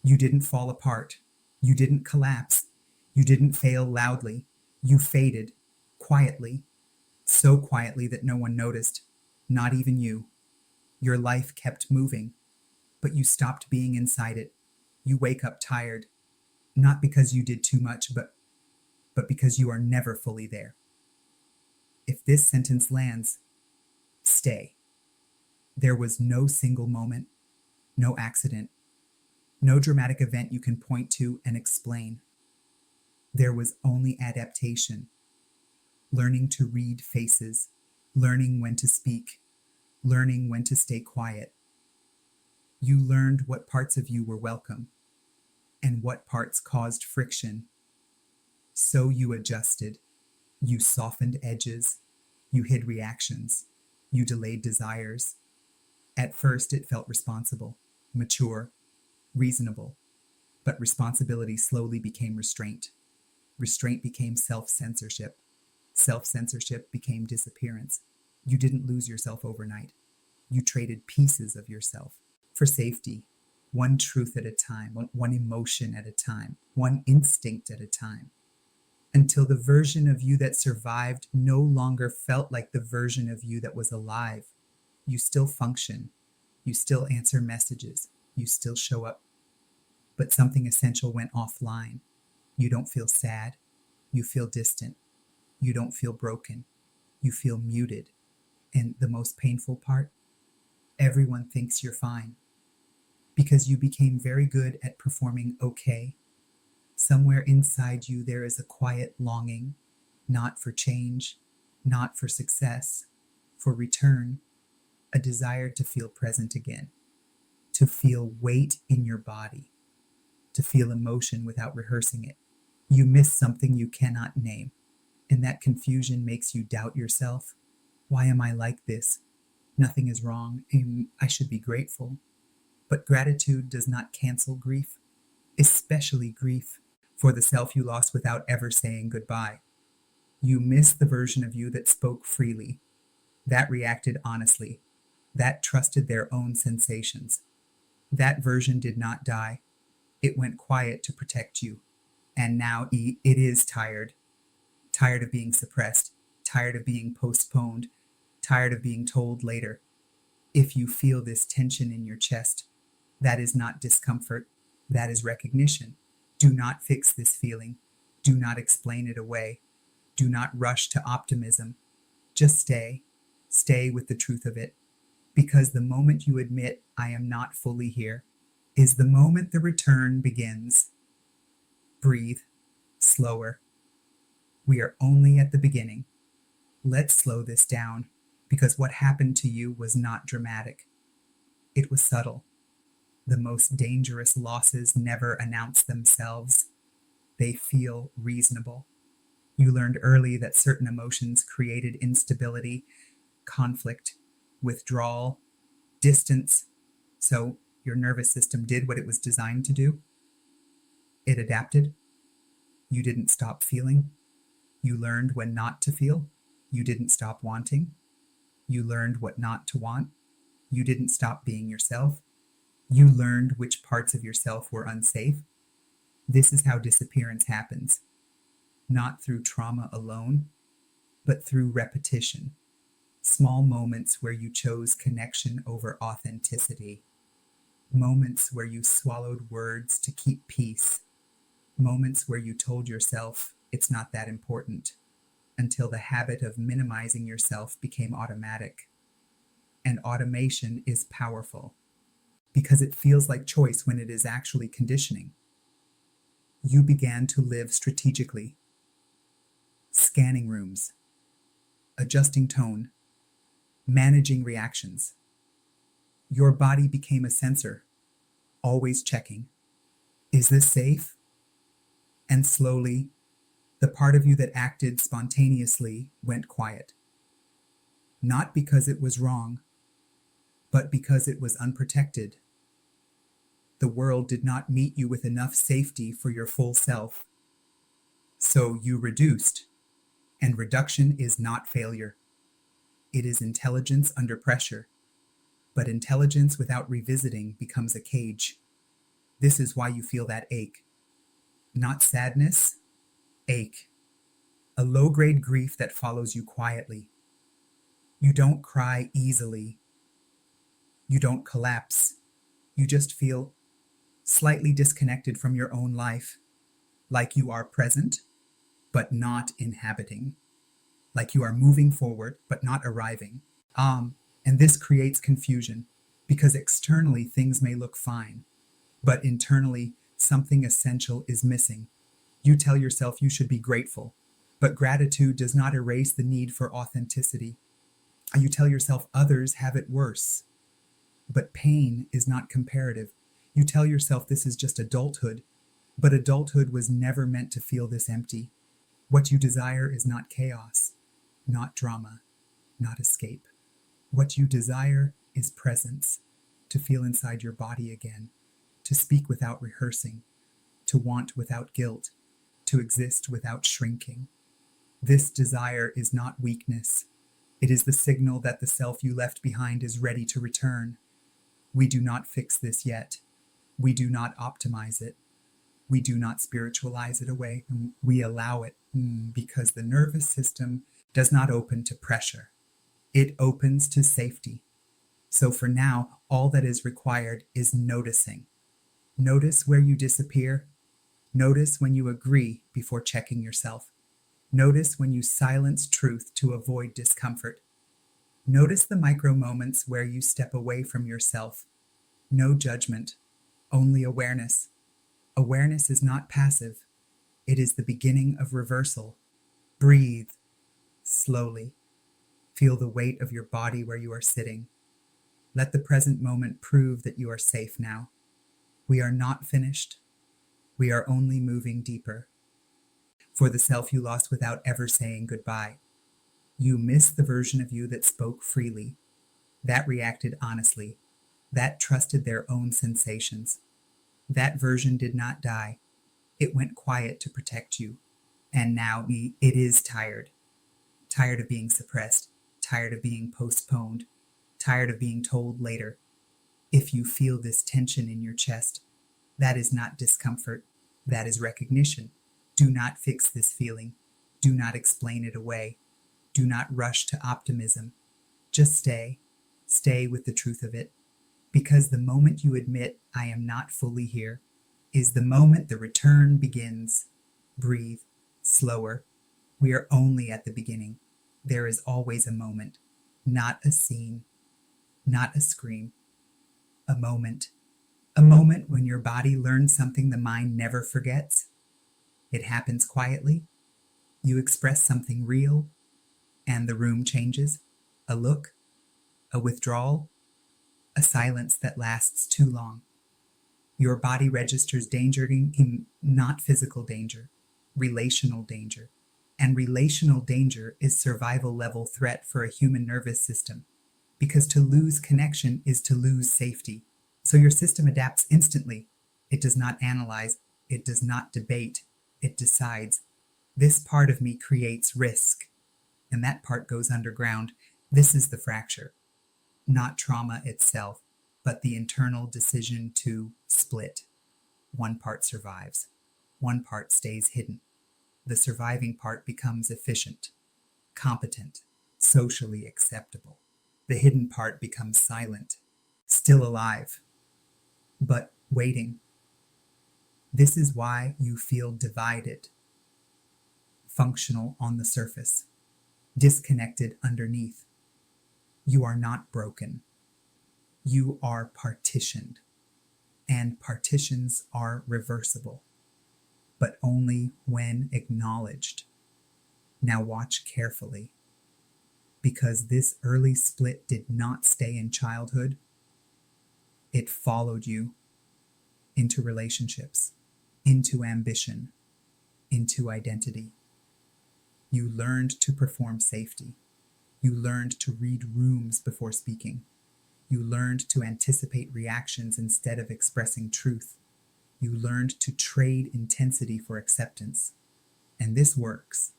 You didn't fall apart. You didn't collapse. You didn't fail loudly. You faded, quietly, so quietly that no one noticed, not even you. Your life kept moving, but you stopped being inside it. You wake up tired, not because you did too much, but because you are never fully there. If this sentence lands, stay. There was no single moment, no accident, no dramatic event you can point to and explain. There was only adaptation, learning to read faces, learning when to speak, learning when to stay quiet. You learned what parts of you were welcome and what parts caused friction. So you adjusted. You softened edges. You hid reactions. You delayed desires. At first, it felt responsible, mature, reasonable. But responsibility slowly became restraint. Restraint became self-censorship. Self-censorship became disappearance. You didn't lose yourself overnight. You traded pieces of yourself for safety, one truth at a time, one emotion at a time, one instinct at a time, until the version of you that survived no longer felt like the version of you that was alive. You still function. You still answer messages. You still show up. But something essential went offline. You don't feel sad. You feel distant. You don't feel broken. You feel muted. And the most painful part, everyone thinks you're fine. Because you became very good at performing okay. Somewhere inside you there is a quiet longing, not for change, not for success, for return, a desire to feel present again, to feel weight in your body, to feel emotion without rehearsing it. You miss something you cannot name, and that confusion makes you doubt yourself. Why am I like this? Nothing is wrong, and I should be grateful. But gratitude does not cancel grief, especially grief for the self you lost without ever saying goodbye. You miss the version of you that spoke freely, that reacted honestly, that trusted their own sensations. That version did not die. It went quiet to protect you. And now it is tired. Tired of being suppressed, tired of being postponed, tired of being told later. If you feel this tension in your chest, that is not discomfort, that is recognition. Do not fix this feeling. Do not explain it away. Do not rush to optimism. Just stay. Stay with the truth of it. Because the moment you admit, I am not fully here, is the moment the return begins. Breathe. Slower. We are only at the beginning. Let's slow this down, because what happened to you was not dramatic. It was subtle. The most dangerous losses never announce themselves. They feel reasonable. You learned early that certain emotions created instability, conflict, withdrawal, distance. So your nervous system did what it was designed to do. It adapted. You didn't stop feeling. You learned when not to feel. You didn't stop wanting. You learned what not to want. You didn't stop being yourself. You learned which parts of yourself were unsafe. This is how disappearance happens. Not through trauma alone, but through repetition. Small moments where you chose connection over authenticity. Moments where you swallowed words to keep peace. Moments where you told yourself it's not that important, until the habit of minimizing yourself became automatic. And automation is powerful, because it feels like choice when it is actually conditioning. You began to live strategically, scanning rooms, adjusting tone, managing reactions. Your body became a sensor, always checking. Is this safe? And slowly, the part of you that acted spontaneously went quiet. Not because it was wrong, but because it was unprotected. The world did not meet you with enough safety for your full self. So you reduced, and reduction is not failure. It is intelligence under pressure, but intelligence without revisiting becomes a cage. This is why you feel that ache. Not sadness, ache. A low-grade grief that follows you quietly. You don't cry easily. You don't collapse. You just feel slightly disconnected from your own life, like you are present, but not inhabiting, like you are moving forward, but not arriving. And this creates confusion because externally things may look fine, but internally something essential is missing. You tell yourself you should be grateful, but gratitude does not erase the need for authenticity. You tell yourself others have it worse, but pain is not comparative. You tell yourself this is just adulthood, but adulthood was never meant to feel this empty. What you desire is not chaos, not drama, not escape. What you desire is presence, to feel inside your body again, to speak without rehearsing, to want without guilt, to exist without shrinking. This desire is not weakness. It is the signal that the self you left behind is ready to return. We do not fix this yet. We do not optimize it. We do not spiritualize it away. We allow it because the nervous system does not open to pressure. It opens to safety. So for now, all that is required is noticing. Notice where you disappear. Notice when you agree before checking yourself. Notice when you silence truth to avoid discomfort. Notice the micro moments where you step away from yourself. No judgment, only awareness. Awareness is not passive. It is the beginning of reversal. Breathe slowly. Feel the weight of your body where you are sitting. Let the present moment prove that you are safe now. We are not finished. We are only moving deeper. For the self you lost without ever saying goodbye. You miss the version of you that spoke freely, that reacted honestly, that trusted their own sensations. That version did not die. It went quiet to protect you. And now it is tired. Tired of being suppressed, tired of being postponed, tired of being told later. If you feel this tension in your chest, that is not discomfort, that is recognition. Do not fix this feeling. Do not explain it away. Do not rush to optimism. Just stay. Stay with the truth of it. Because the moment you admit, I am not fully here, is the moment the return begins. Breathe. Slower. We are only at the beginning. There is always a moment. Not a scene. Not a scream. A moment. A moment when your body learns something the mind never forgets. It happens quietly. You express something real, and the room changes. A look, a withdrawal, a silence that lasts too long. Your body registers danger in not physical danger, relational danger. And relational danger is survival level threat for a human nervous system. Because to lose connection is to lose safety. So your system adapts instantly. It does not analyze. It does not debate. It decides. This part of me creates risk, and that part goes underground. This is the fracture. Not trauma itself, but the internal decision to split. One part survives. One part stays hidden. The surviving part becomes efficient, competent, socially acceptable. The hidden part becomes silent, still alive, but waiting. This is why you feel divided, functional on the surface, disconnected underneath. You are not broken. You are partitioned, and partitions are reversible, but only when acknowledged. Now watch carefully, because this early split did not stay in childhood. It followed you into relationships, into ambition, into identity. You learned to perform safety. You learned to read rooms before speaking. You learned to anticipate reactions instead of expressing truth. You learned to trade intensity for acceptance. And this works.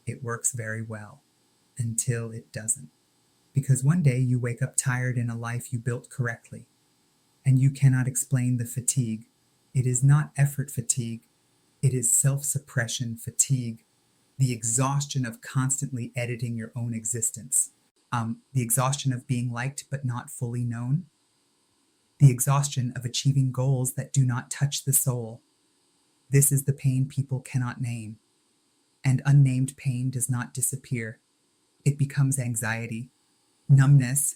It works very well, until it doesn't. Because one day you wake up tired in a life you built correctly, and you cannot explain the fatigue. It is not effort fatigue, it is self suppression fatigue, the exhaustion of constantly editing your own existence, the exhaustion of being liked but not fully known, the exhaustion of achieving goals that do not touch the soul. This is the pain people cannot name. And unnamed pain does not disappear. It becomes anxiety, numbness,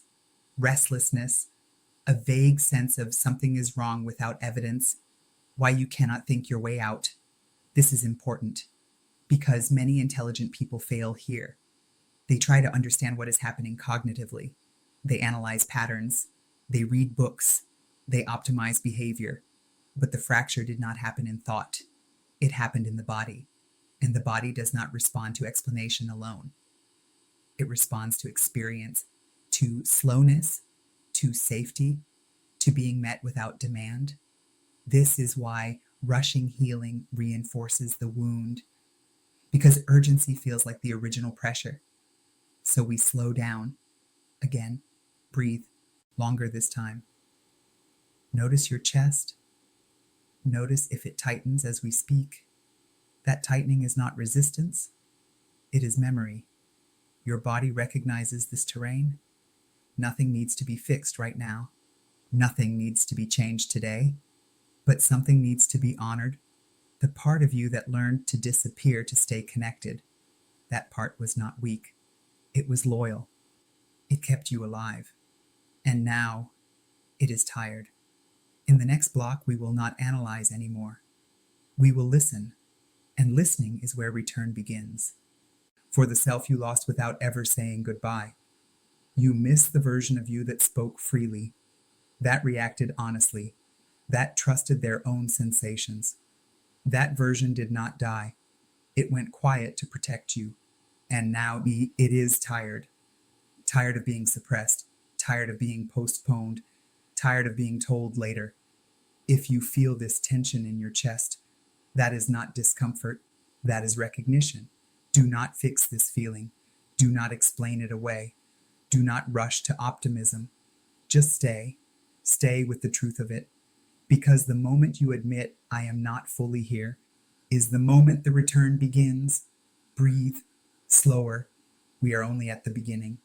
restlessness, a vague sense of something is wrong without evidence, why you cannot think your way out. This is important because many intelligent people fail here. They try to understand what is happening cognitively. They analyze patterns. They read books. They optimize behavior. But the fracture did not happen in thought. It happened in the body. And the body does not respond to explanation alone. It responds to experience, to slowness, to safety, to being met without demand. This is why rushing healing reinforces the wound, because urgency feels like the original pressure. So we slow down. Again, breathe, longer this time. Notice your chest. Notice if it tightens as we speak. That tightening is not resistance, it is memory. Your body recognizes this terrain. Nothing needs to be fixed right now. Nothing needs to be changed today. But something needs to be honored. The part of you that learned to disappear to stay connected. That part was not weak. It was loyal. It kept you alive. And now it is tired. In the next block, we will not analyze anymore. We will listen. And listening is where return begins. For the self you lost without ever saying goodbye. You miss the version of you that spoke freely, that reacted honestly, that trusted their own sensations. That version did not die. It went quiet to protect you. And now it is tired. Tired of being suppressed, tired of being postponed, tired of being told later. If you feel this tension in your chest, that is not discomfort, that is recognition. Do not fix this feeling. Do not explain it away. Do not rush to optimism. Just stay. Stay with the truth of it. Because the moment you admit, I am not fully here, is the moment the return begins. Breathe. Slower. We are only at the beginning.